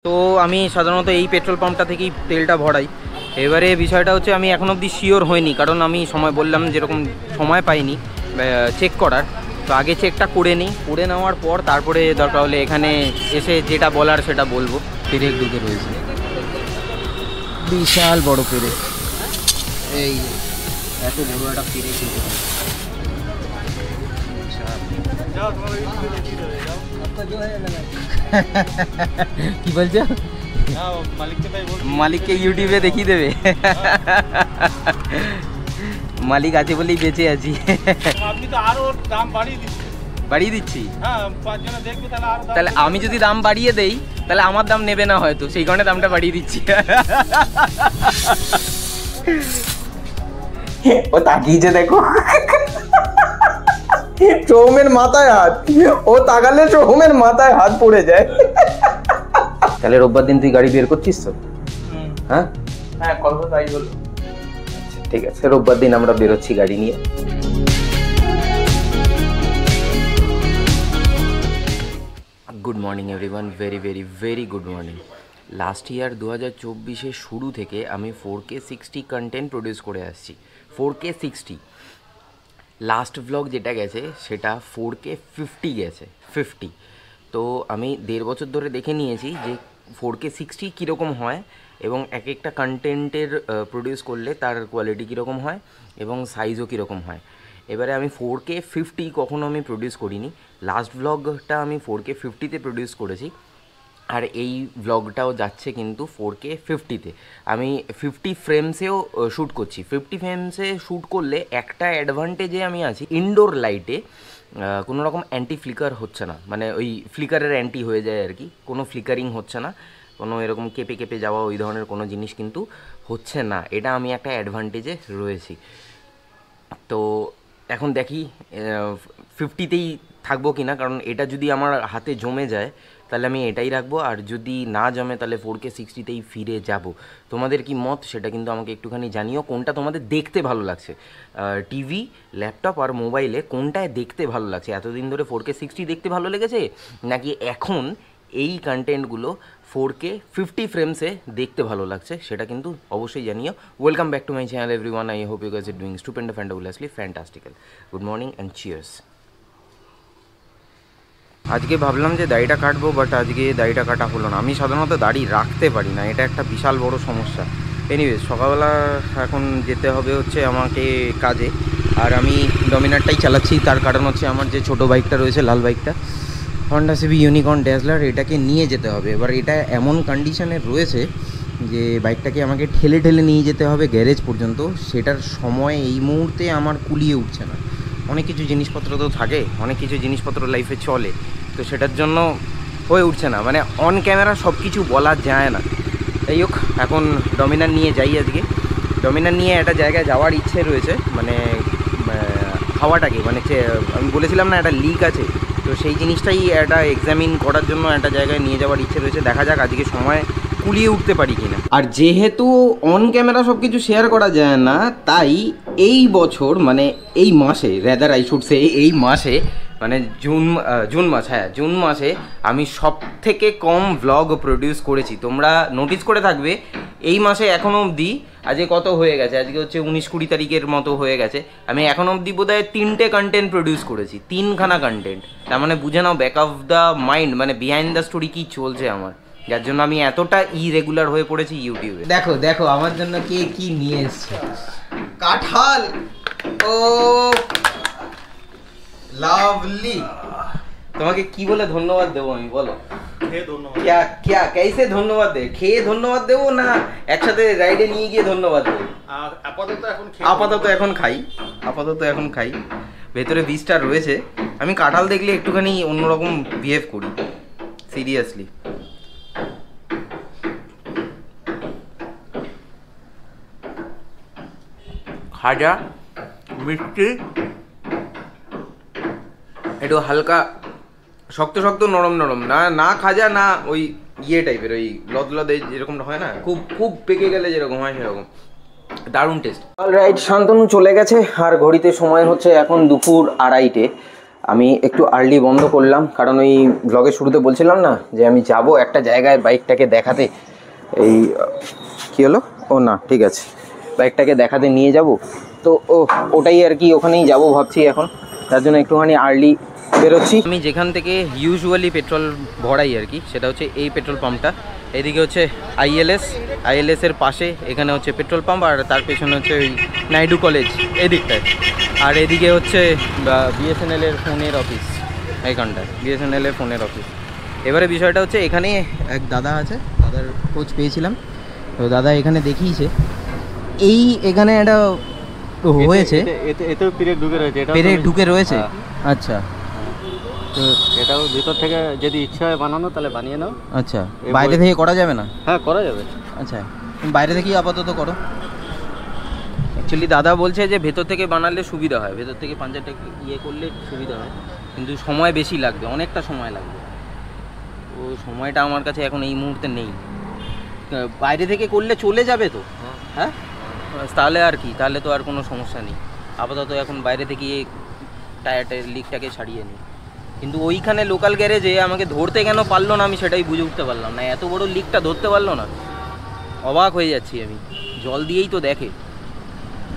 তো আমি সাধারণত এই পেট্রোল পাম্পটা থেকেই তেলটা ভরাই। এবারে বিষয়টা হচ্ছে আমি এখন অবধি শিওর হইনি, কারণ আমি সময় বললাম যেরকম সময় পাইনি চেক করার। তো আগে চেকটা করে নিই, করে নেওয়ার পর তারপরে দরকার হলে এখানে এসে যেটা বলার সেটা বলবো। পেরেক ঢুকে রয়েছে, বিশাল বড় পেরেক, এই এত বড় একটা পেরেক ঢুকে রয়েছে। কি বলছো? মালিককে ইউটিউবে দেখিয়ে দেবে। মালিক আছে বলেই বেঁচে আছি। আপনি তো আরো দাম বাড়িয়ে দিচ্ছি। হ্যাঁ, 5 জনে দেখবে তাহলে আমি যদি দাম বাড়িয়ে দেই তাহলে আমার দাম নেবে না হয়তো, সেই কারণে দামটা বাড়িয়ে দিচ্ছি। ও তাকিয়েছে দেখো, সোহমের মাথায় হাত, ও তাকালে সোহমের মাথায় হাত পড়ে যায়। তাহলে রোববার দিন তুই গাড়ি বের করছিস তো? হ্যাঁ হ্যাঁ, কত তাই বলো। আচ্ছা ঠিক আছে, রোববার দিন আমরা বেরোচ্ছি গাড়ি নিয়ে। Good morning everyone, very very very good morning. Last year 2024-এর শুরু থেকে আমি 4K 60 কন্টেন্ট প্রডিউস করে আসছি। 4K 60, লাস্ট ভ্লগ যেটা গেছে সেটা 4K 50 গেছে, 50। তো আমি 1.5 বছর ধরে দেখে নিয়েছি যে 4K 60 কীরকম হয় এবং এক একটা কন্টেন্টের প্রডিউস করলে তার কোয়ালিটি কীরকম হয় এবং সাইজও কীরকম হয়। এবারে আমি 4K 50 কখনো আমি প্রডিউস করিনি। লাস্ট ভ্লগটা আমি 4K 50-তে প্রডিউস করেছি, আর এই ভ্লগটাও যাচ্ছে কিন্তু 4K 50-তে। আমি 50 ফ্রেমসেও শ্যুট করছি। 50 ফ্রেমসে শ্যুট করলে একটা অ্যাডভান্টেজে আমি আছি, ইনডোর লাইটে কোনো রকম অ্যান্টি ফ্লিকার হচ্ছে না, মানে ওই ফ্লিকারের অ্যান্টি হয়ে যায় আর কি, কোনো ফ্লিকারিং হচ্ছে না, কোনো এরকম কেঁপে কেঁপে যাওয়া ওই ধরনের কোনো জিনিস কিন্তু হচ্ছে না। এটা আমি একটা অ্যাডভান্টেজে রয়েছি। তো এখন দেখি 50-তেই থাকবো কি না, কারণ এটা যদি আমার হাতে জমে যায় তাহলে আমি এটাই রাখবো, আর যদি না জমে তাহলে 4K 60-তেই ফিরে যাব। তোমাদের কি মত সেটা কিন্তু আমাকে একটুখানি জানিও, কোনটা তোমাদের দেখতে ভালো লাগছে, টিভি, ল্যাপটপ আর মোবাইলে কোনটায় দেখতে ভালো লাগছে। এতদিন ধরে 4K 60 দেখতে ভালো লেগেছে, নাকি এখন এই কন্টেন্টগুলো 4K 50 ফ্রেমসে দেখতে ভালো লাগছে, সেটা কিন্তু অবশ্যই জানিও। Welcome back to my channel everyone, I hope you guys are doing stupend fantabulously fantastical. Good morning and cheers. আজকে ভাবলাম যে দাড়িটা কাটবো, বাট আজকে দাড়িটা কাটা হলো না। আমি সাধারণত দাড়ি রাখতে পারি না, এটা একটা বিশাল বড় সমস্যা। এনিওয়েজ, সকালবেলা এখন যেতে হবে হচ্ছে আমাকে কাজে, আর আমি ডমিনারটাই চালাচ্ছি। তার কারণ হচ্ছে আমার যে ছোটো বাইকটা রয়েছে, লাল বাইকটা, হন্ডা সিবি ইউনিকর্ন ড্যাজলার, এটাকে নিয়ে যেতে হবে। এবার এটা এমন কন্ডিশনে রয়েছে যে বাইকটাকে আমাকে ঠেলে ঠেলে নিয়ে যেতে হবে গ্যারেজ পর্যন্ত, সেটার সময় এই মুহূর্তে আমার কুলিয়ে উঠছে না। অনেক কিছু জিনিসপত্র তো থাকে, অনেক কিছু জিনিসপত্র লাইফে চলে, তো সেটার জন্য হয়ে উঠছে না, মানে অন ক্যামেরা সব কিছু বলা যায় না। যাই হোক, এখন ডমিনার নিয়ে যাই। আজকে ডমিনার নিয়ে একটা জায়গায় যাওয়ার ইচ্ছে রয়েছে, মানে হাওয়াটাকে, মানে আমি বলেছিলাম না একটা লিক আছে, তো সেই জিনিসটাই একটা এক্সামিন করার জন্য একটা জায়গায় নিয়ে যাওয়ার ইচ্ছে রয়েছে। দেখা যাক আজকে সময় কুলিয়ে উঠতে পারি কিনা। আর যেহেতু অন ক্যামেরা সব কিছু শেয়ার করা যায় না, তাই এই বছর, মানে এই মাসে, রেদার আই শুড সে এই মাসে, মানে জুন মাস, হ্যাঁ জুন মাসে আমি সব থেকে কম ভ্লগ প্রডিউস করেছি। তোমরা নোটিস করে থাকবে এই মাসে এখনও অবধি, আজকে কত হয়ে গেছে, আজকে হচ্ছে 19-20 তারিখের মতো হয়ে গেছে, আমি এখনও অবধি বোধহয় 3টে কন্টেন্ট প্রডিউস করেছি, 3খানা কন্টেন্ট। তার মানে বুঝে নাও ব্যাক অফ দ্য মাইন্ড, মানে বিহাইন্ড দ্য স্টোরি কী চলছে আমার, যার জন্য আমি এতটা ইরেগুলার হয়ে পড়েছি ইউটিউবে। দেখো দেখো আমার জন্য কে কি নিয়ে এসছে, কাঁঠাল, ও লাভলি। তোমাকে কি বলে ধন্যবাদ দেবো আমি, বলো? कैसे ধন্যবাদ দে, খেয়ে ধন্যবাদ দেবো না একসাথে রাইডে নিয়ে গিয়ে ধন্যবাদ দেবো? আপাতত এখন খাই। ভেতরে বীজটা রয়েছে। আমি কাঁঠাল দেখলে একটুখানি অন্যরকম বিহেভ করি, সিরিয়াসলি। খাজা মিষ্টি, একটু হালকা শক্ত শক্ত, নরম নরম, না খাজা না ওই ইয়ে টাইপের, ওই লদলদে যেরকম হয় না, খুব খুব পেকে গেলে যেরকম হয় সেরকম, দারুণ টেস্ট। অলরাইট, শান্তনু চলে গেছে আর ঘড়িতে সময় হচ্ছে এখন দুপুর 2:30। আমি একটু আর্লি বন্ধ করলাম, কারণ ওই ব্লগের শুরুতে বলছিলাম না যে আমি যাব একটা জায়গায় বাইকটাকে দেখাতে। এই কী হলো? ও না, ঠিক আছে, বাইকটাকে দেখাতে নিয়ে যাব, তো ওটাই আর কি, ওখানেই যাব ভাবছি এখন। তার জন্য একটুখানি আর্লি বেরোচ্ছি। আমি যেখান থেকে ইউজুয়ালি পেট্রোল ভরাই আর কি, সেটা হচ্ছে এই পেট্রোল পাম্পটা। এদিকে হচ্ছে আইএলএস এর পাশে এখানে হচ্ছে পেট্রোল পাম্প, আর তার পেছনে হচ্ছে ওই নাইডু কলেজ এদিকটায়, আর এদিকে হচ্ছে বিএসএনএল এর ফোনের অফিস, এইখানটায় বিএসএনএল এর ফোনের অফিস। এবারে বিষয়টা হচ্ছে এখানে এক দাদা আছে, দাদার খোঁজ পেয়েছিলাম, তো দাদা এখানে দেখিয়েছে এখানে একটা হয়েছে, এতেও পেরেক ঢুকে রয়েছে, পেরেক ঢুকে রয়েছে। আচ্ছা, তো এটাও ভিতর থেকে যদি ইচ্ছা হয় বানানো তাহলে বানিয়ে নাও। আচ্ছা, বাইরে থেকে করা যাবে না? হ্যাঁ, করা যাবে। আচ্ছা, তুমি বাইরে থেকেই আপাতত করো। অ্যাকচুয়ালি দাদা বলছে যে ভেতর থেকে বানালে সুবিধা হয়, ভেতর থেকে পাঞ্জাটা করলে সুবিধা হয়, কিন্তু সময় বেশি লাগবে, অনেকটা সময় লাগবে। ও সময়টা আমার কাছে এখন এই মুহূর্তে নেই। বাইরে থেকে করলে চলে যাবে তো, হ্যাঁ, তাহলে আর কি, তাহলে তো আর কোনো সমস্যা নেই। আপাতত এখন বাইরে থেকে টায়ারের লিকটাকে ছাড়িয়ে নিই। কিন্তু ওইখানে লোকাল গ্যারেজে আমাকে ধরতে কেন পারলো না আমি সেটাই বুঝে উঠতে পারলাম না। এত বড় লিকটা ধরতে পারলো না, অবাক হয়ে যাচ্ছি আমি। জল দিয়েই তো দেখে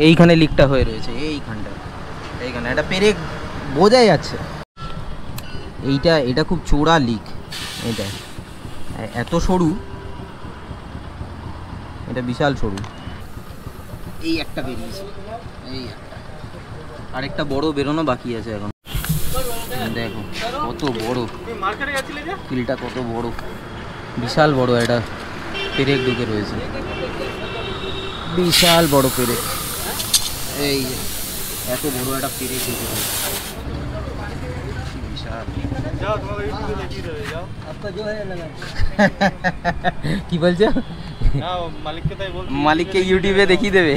এইখানে লিকটা হয়ে রয়েছে, এইখানে একটা পেরেক বোঝাই যাচ্ছে। এটা খুব চোরা লিক, এটা এত সরু, এটা বিশাল সরু। এই একটা বেরিয়েছে, এই একটা, আরেকটা বড় বেরোনো বাকি আছে এখন। দেখো কত বড় কিলটা, কত বড়, বিশাল বড় একটা পেরেক ঢুকে রয়েছে, বিশাল বড় পেরেক। এই এত বড় একটা পেরেক ঢুকে রয়েছে, বিশাল। কি বলছো? মালিককে ইউটিউবে দেখিয়ে দেবে,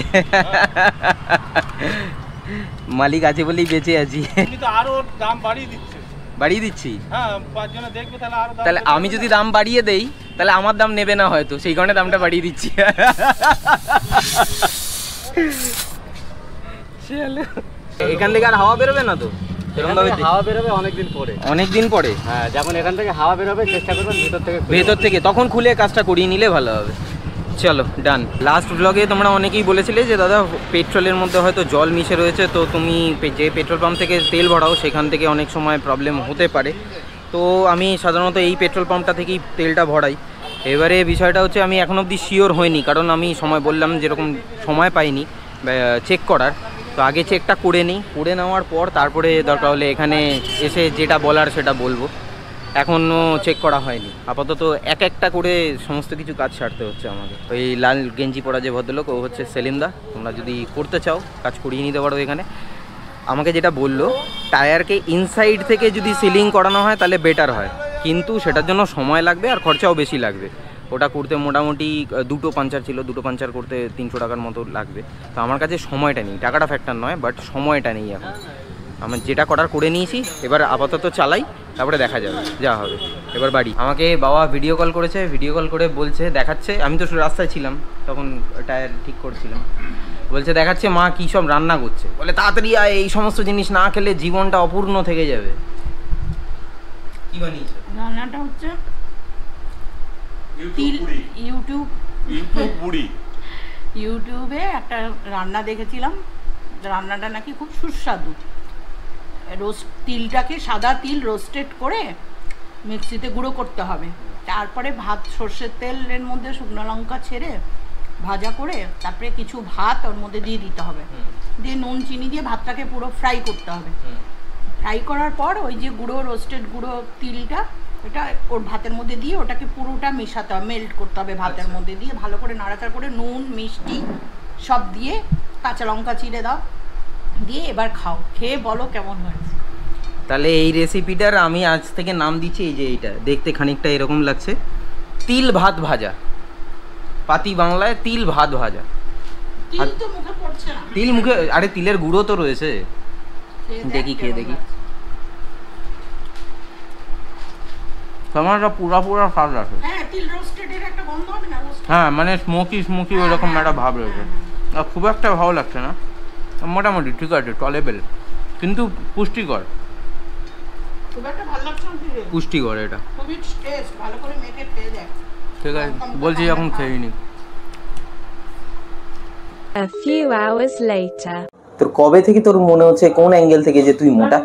মালিক আছে বলেই বেঁচে আছি। আরো দাম বাড়িয়ে দিচ্ছি। হ্যাঁ, 5 জনে দেখবে তাহলে আরো দাম। তাহলে আমি যদি দাম বাড়িয়ে দেই তাহলে আমার দাম নেবে না হয়তো, সেই কারণে দামটা বাড়িয়ে দিচ্ছি। এখান থেকে আর হাওয়া বেরোবে না তো? হাওয়া বেরোবে অনেকদিন পরে। হ্যাঁ, যখন এখান থেকে হাওয়া বেরোবে চেষ্টা করবেন ভেতর থেকে, তখন খুলে কাজটা করিয়ে নিলে ভালো হবে। চলো ডান। লাস্ট ব্লগে তোমরা অনেকেই বলেছিলে যে দাদা পেট্রোলের মধ্যে হয়তো জল মিশে রয়েছে, তো তুমি যে পেট্রোল পাম্প থেকে তেল ভরাও সেখান থেকে অনেক সময় প্রবলেম হতে পারে। তো আমি সাধারণত এই পেট্রোল পাম্পটা থেকেই তেলটা ভরাই। এবারে বিষয়টা হচ্ছে আমি এখন অবধি শিওর হইনি, কারণ আমি সময় বললাম যেরকম সময় পাইনি চেক করার। তো আগে চেকটা করে নিই, করে নেওয়ার পর তারপরে দরকার হলে এখানে এসে যেটা বলার সেটা বলবো। এখনও চেক করা হয়নি, আপাতত একটা করে সমস্ত কিছু কাজ সারতে হচ্ছে আমাকে। ওই লাল গেঞ্জি পরা যে ভদ্রলোক, ও হচ্ছে সেলিমদা। তোমরা যদি করতে চাও কাজ করিয়ে নিতে পারো এখানে। আমাকে যেটা বললো, টায়ারকে ইনসাইড থেকে যদি সিলিং করানো হয় তাহলে বেটার হয়, কিন্তু সেটার জন্য সময় লাগবে আর খরচাও বেশি লাগবে। ওটা করতে মোটামুটি 2টো পাঞ্চার ছিল, 2টো পাঞ্চার করতে 300 টাকার মতো লাগবে। তো আমার কাছে সময়টা নেই, টাকাটা ফ্যাক্টর নয়, বাট সময়টা নেই এখন। আমার যেটা করার করে নিয়েছি, এবার আপাতত চালাই, তারপরে দেখা যাবে যা হবে। এবার বাড়ি। আমাকে বাবা ভিডিও কল করেছে, ভিডিও কল করে বলছে, দেখাচ্ছে, আমি তো রাস্তায় ছিলাম তখন, টায়ার ঠিক করছিলাম, বলছে দেখাচ্ছে মা কী সব রান্না করছে, বলে তাড়াতাড়ি আয়, এই সমস্ত জিনিস না খেলে জীবনটা অপূর্ণ থেকে যাবে। কি বানিয়েছে? রান্নাটা হচ্ছে ইউটিউবে একটা রান্না দেখেছিলাম, রান্নাটা নাকি খুব সুস্বাদু। তিলটাকে, সাদা তিল রোস্টেড করে মিক্সিতে গুঁড়ো করতে হবে, তারপরে ভাত সর্ষের তেলের মধ্যে শুকনো লঙ্কা ছেড়ে ভাজা করে তারপরে কিছু ভাত ওর মধ্যে দিয়ে দিতে হবে, দিয়ে নুন চিনি দিয়ে ভাতটাকে পুরো ফ্রাই করতে হবে। ফ্রাই করার পর ওই যে রোস্টেড গুঁড়ো তিলটা, ওটা ওর ভাতের মধ্যে দিয়ে ওটাকে পুরোটা মেশাতে হবে, মেল্ট করতে হবে ভাতের মধ্যে দিয়ে, ভালো করে নাড়াচাড়া করে নুন মিষ্টি সব দিয়ে কাঁচা লঙ্কা চিড়ে দাও, দিয়ে এবার খাও, খেয়ে বলো কেমন হয়েছে। তাহলে এই রেসিপিটার আমি আজ থেকে নাম দিচ্ছি, এই যে এইটা দেখতে খানিকটা এরকম লাগছে, তিল ভাত ভাজা, পাতি বাংলায় তিল ভাত ভাজা। তিল তো মুখে পড়ছে না। তিল মুখে, আরে তিলের গুঁড়ো তো রয়েছে, দেখি খেয়ে দেখি। টমেটোটা পুরা স্বাদ আছে। হ্যাঁ, তিল রোস্টেডের একটা গন্ধ হবে না? হ্যাঁ, মানে স্মোকি ওরকম একটা ভাব রয়েছে। আর খুব একটা ভালো লাগছে না, মোটামুটি ঠিক আছে, টলেবেল, কিন্তু পুষ্টিকর। খুব একটা ভালো লাগছে না ফিরে। পুষ্টিকর এটা। খুবই টেস্ট, ভালো করে মেখে খেয়ে দেখ। ঠিক আছে, বলছি এখন খেয়ে নি। A few hours later. তোর কবে থেকে তোর মনে হচ্ছে কোন অ্যাঙ্গেল থেকে যে তুই মোটা?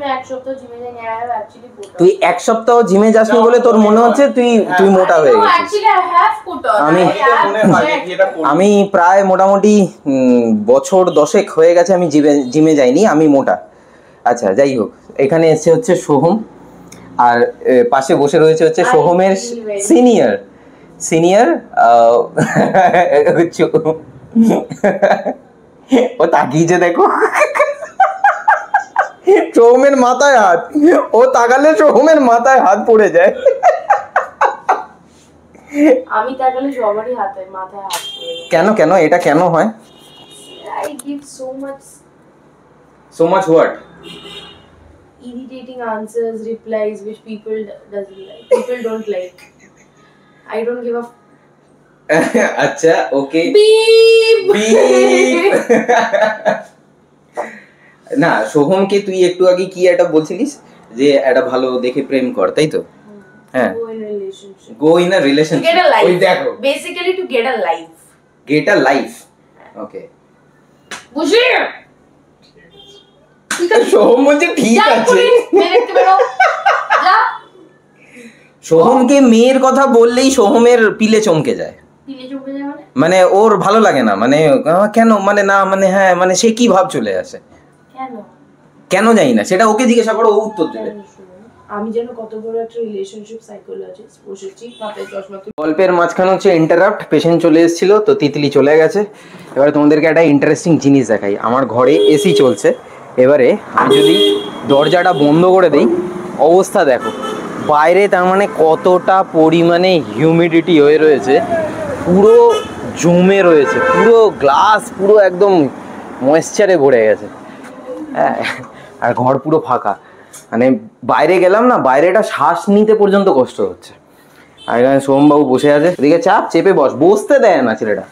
তুই এক সপ্তাহ জিমে যাসনি বলে তোর মনে হচ্ছে তুই মোটা হয়ে গেছিস। আমি প্রায় মোটামুটি বছর 10 হয়ে গেছে আমি জিমে যাইনি, আমি মোটা। আচ্ছা যাই হোক, এখানে এসে হচ্ছে সোহম, আর পাশে বসে রয়েছে হচ্ছে সোহমের সিনিয়র ও তাকিয়েছে দেখো, সোহমের মাথায় হাত, ও তাকালে সোহমের মাথায় হাত পড়ে যায়। আমি তাকালে সবারই হাতে মাথায় হাত পড়ে যায়। কেন এটা কেন হয়? I give so much what? irritating answers, replies which people doesn't like. People don't like. I don't give a আচ্ছা ওকে, beep. না সোহমকে তুই একটু আগে কি একটা বলছিলিস যে একটা ভালো দেখে প্রেম কর, তাই তো? হ্যাঁ, Go in a relationship. go in a relationship. To get a life. ওই দেখো, Basically to get a life. get a life. Okay. বুঝলি? সোহম বলছে ঠিক আছে। যা। সোহমকে মেয়ের কথা বললেই সোহমের পিলে চমকে যায়। পিলে চমকে যায় মানে? মানে ওর ভালো লাগে না, মানে কেন, মানে না, মানে হ্যাঁ, মানে সে কি ভাব চলে আসে, কেন জানি না, সেটা ওকে জিজ্ঞাসা করো, ও উত্তর দেবে। আমি যেন কত বড় একটা রিলেশনশিপ সাইকোলজিস্ট বসেছি, মাথায় চশমা তুলে। গল্পের মাঝখানে হচ্ছে ইন্টারাপ্ট, পেশেন্ট চলে এসেছিল তো তিতলি চলে গেছে। এবারে তোমাদেরকে একটা ইন্টারেস্টিং জিনিস দেখাই। আমার ঘরে এসি চলছে, এবারে আমি যদি দরজাটা বন্ধ করে দিই, অবস্থা দেখো বাইরে, তার মানে কতটা পরিমাণে হিউমিডিটি হয়ে রয়েছে, পুরো জমে রয়েছে, পুরো গ্লাস পুরো একদম ময়েশ্চারে ভরে গেছে। হ্যাঁ, আর ঘর পুরো ফাঁকা, মানে বাইরে গেলাম না, বাইরেটা শ্বাস নিতে পর্যন্ত কষ্ট হচ্ছে। আর এখানে সোমবাবু বসে আছে, এদিকে চাপ চেপে বসতে দেয় না ছেলেটা।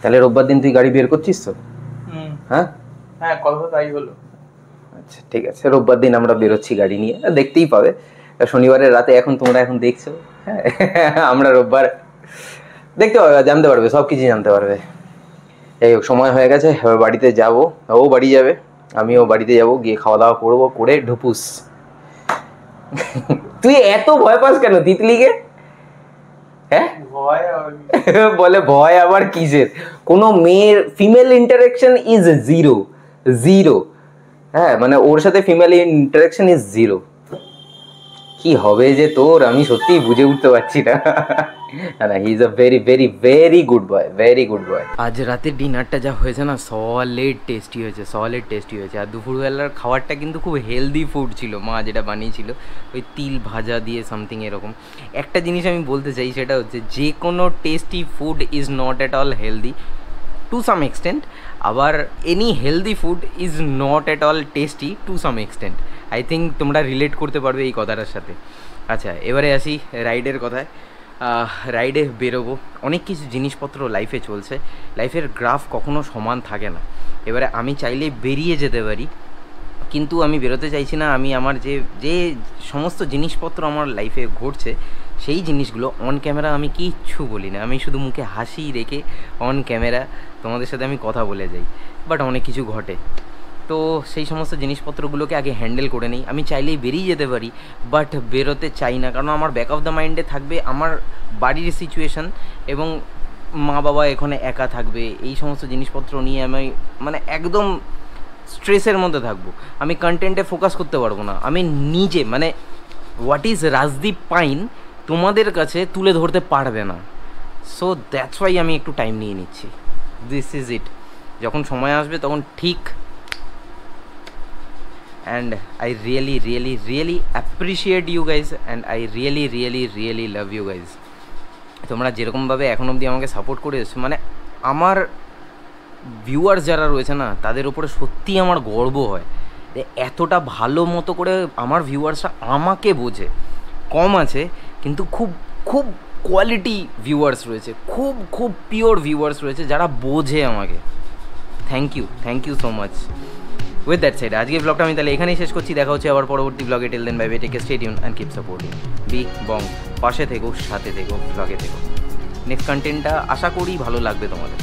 তাহলে রোববার দিন তুই গাড়ি বের করছিস তো? হ্যাঁ হ্যাঁ, কথা তাই হলো। আচ্ছা ঠিক আছে, রোববার দিন আমরা বেরোচ্ছি গাড়ি নিয়ে, দেখতেই পাবে শনিবারের রাতে, এখন তোমরা এখন দেখছো, হ্যাঁ আমরা রোববার দেখতে পাবে, জানতে পারবে, সব কিছু জানতে পারবে। যাই হোক, সময় হয়ে গেছে, এবার বাড়িতে যাব, ও বাড়ি যাবে, আমিও বাড়িতে যাব, গিয়ে খাওয়া দাওয়া করবো, করে ঢুপুস। তুই এত ভয় পাস কেন তিতলিকে? হ্যাঁ বলে ভয় আবার কিসের? কোনো মেয়ের ফিমেল ইন্টারেকশন ইজ জিরো। হ্যাঁ, মানে ওর সাথে ফিমেল ইন্টারেকশন ইজ জিরো। কি হবে যে তোর, আমি সত্যিই বুঝে উঠতে পারছি না। না, he is a very very very good boy, very good boy. আজ রাতের ডিনারটা যা হয়েছে না, সলিড টেস্টি হয়েছে। আর দুপুরবেলার খাবারটা কিন্তু খুব হেলদি ফুড ছিল, মা যেটা বানিয়েছিল, ওই তিল ভাজা দিয়ে সামথিং এরকম। একটা জিনিস আমি বলতে চাই, সেটা হচ্ছে যে কোনো tasty food is not at all healthy to some extent, আবার any healthy food is not at all tasty to some extent. I think তোমরা রিলেট করতে পারবে এই কথাটার সাথে। আচ্ছা, এবারে আসি রাইডের কথায়। রাইডে বেরোবো, অনেক কিছু জিনিসপত্র লাইফে চলছে, লাইফের গ্রাফ কখনো সমান থাকে না। এবারে আমি চাইলেই বেরিয়ে যেতে পারি, কিন্তু আমি বেরোতে চাইছি না। আমি আমার যে সমস্ত জিনিসপত্র আমার লাইফে ঘটছে, সেই জিনিসগুলো অন ক্যামেরা আমি কিচ্ছু বলি না, আমি শুধু মুখে হাসি রেখে অন ক্যামেরা তোমাদের সাথে আমি কথা বলে যাই, বাট অনেক কিছু ঘটে। তো সেই সমস্ত জিনিসপত্রগুলোকে আগে হ্যান্ডেল করে নিই। আমি চাইলেই বেরিয়ে যেতে পারি, বাট বেরোতে চাই না, কারণ আমার ব্যাক অফ দ্য মাইন্ডে থাকবে আমার বাড়ির সিচুয়েশান, এবং মা বাবা এখানে একা থাকবে, এই সমস্ত জিনিসপত্র নিয়ে আমি মানে একদম স্ট্রেসের মধ্যে থাকবো। আমি কন্টেন্টে ফোকাস করতে পারবো না, আমি নিজে মানে হোয়াট ইজ রাজদীপ পাইন তোমাদের কাছে তুলে ধরতে পারবে না। সো দ্যাটস ওয়াই আমি একটু টাইম নিয়ে নিচ্ছি। দিস ইজ ইট, যখন সময় আসবে তখন ঠিক। And I really appreciate you guys, and I really love you guys. তোমরা যেরকমভাবে এখন অবধি আমাকে সাপোর্ট করে এসছো, মানে আমার ভিউয়ার্স যারা রয়েছে না, তাদের উপরে সত্যিই আমার গর্ব হয় যে এতটা ভালো মতো করে আমার ভিউয়ার্সরা আমাকে বোঝে। কম আছে, কিন্তু খুব খুব কোয়ালিটি ভিউয়ার্স রয়েছে, খুব পিওর ভিউয়ার্স রয়েছে যারা বোঝে আমাকে। Thank you so much. With that side আজকে ব্লগটা আমি তাহলে এখানেই শেষ করছি। দেখা হচ্ছে আবার পরবর্তী ব্লগে। Till then bye bye, take care, stay tune and keep supporting B Bong. পাশে থেকো, সাথে থেকো, ব্লগে থেকো। নেক্সট কন্টেন্টটা আশা করি ভালো লাগবে তোমাদের।